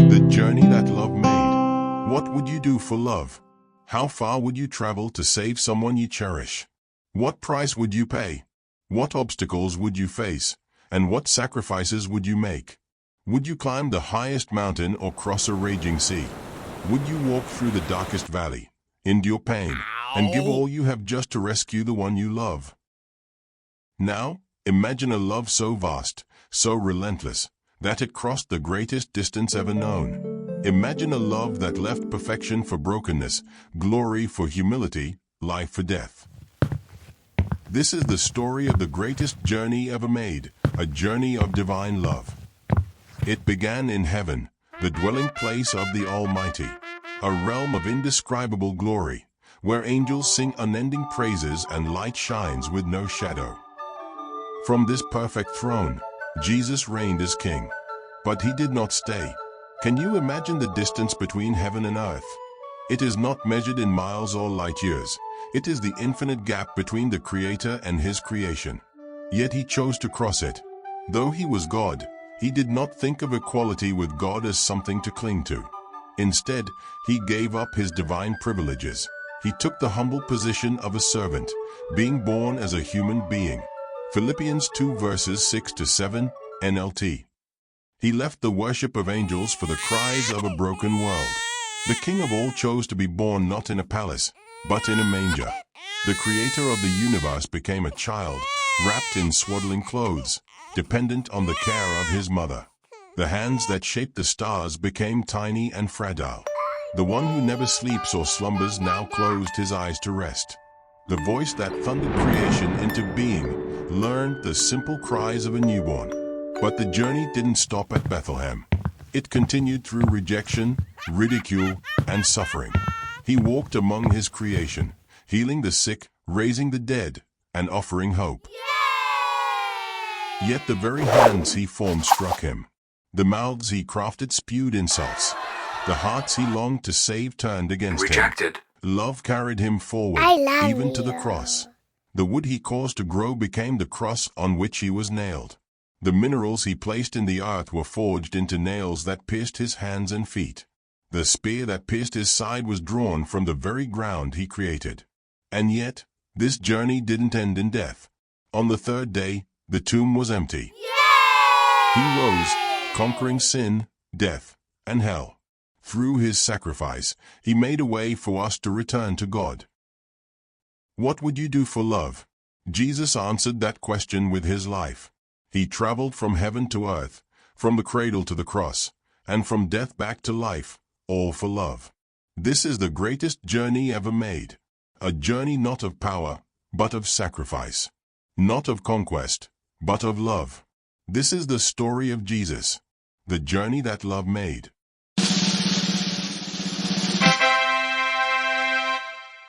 The journey that love made. What would you do for love? How far would you travel to save someone you cherish? What price would you pay? What obstacles would you face? And what sacrifices would you make? Would you climb the highest mountain or cross a raging sea? Would you walk through the darkest valley, endure pain, and give all you have just to rescue the one you love? Now, imagine a love so vast, so relentless, that it crossed the greatest distance ever known. Imagine a love that left perfection for brokenness, glory for humility, life for death. This is the story of the greatest journey ever made, a journey of divine love. It began in heaven, the dwelling place of the Almighty, a realm of indescribable glory, where angels sing unending praises and light shines with no shadow. From this perfect throne, Jesus reigned as King. But he did not stay. Can you imagine the distance between heaven and earth? It is not measured in miles or light years. It is the infinite gap between the Creator and his creation. Yet he chose to cross it. Though he was God, he did not think of equality with God as something to cling to. Instead, he gave up his divine privileges. He took the humble position of a servant, being born as a human being. Philippians 2 verses 6-7, NLT. He left the worship of angels for the cries of a broken world. The King of all chose to be born not in a palace, but in a manger. The Creator of the universe became a child, wrapped in swaddling clothes, dependent on the care of his mother. The hands that shaped the stars became tiny and fragile. The one who never sleeps or slumbers now closed his eyes to rest. The voice that thundered creation into being learned the simple cries of a newborn. But the journey didn't stop at Bethlehem. It continued through rejection, ridicule, and suffering. He walked among his creation, healing the sick, raising the dead, and offering hope. Yet the very hands he formed struck him. The mouths he crafted spewed insults. The hearts he longed to save turned against Rejected. him. Love carried him forward, even to the cross. The wood he caused to grow became the cross on which he was nailed. The minerals he placed in the earth were forged into nails that pierced his hands and feet. The spear that pierced his side was drawn from the very ground he created. And yet, this journey didn't end in death. On the third day, the tomb was empty. He rose, conquering sin, death, and hell. Through his sacrifice, he made a way for us to return to God. What would you do for love? Jesus answered that question with his life. He traveled from heaven to earth, from the cradle to the cross, and from death back to life, all for love. This is the greatest journey ever made. A journey not of power, but of sacrifice. Not of conquest, but of love. This is the story of Jesus, the journey that love made.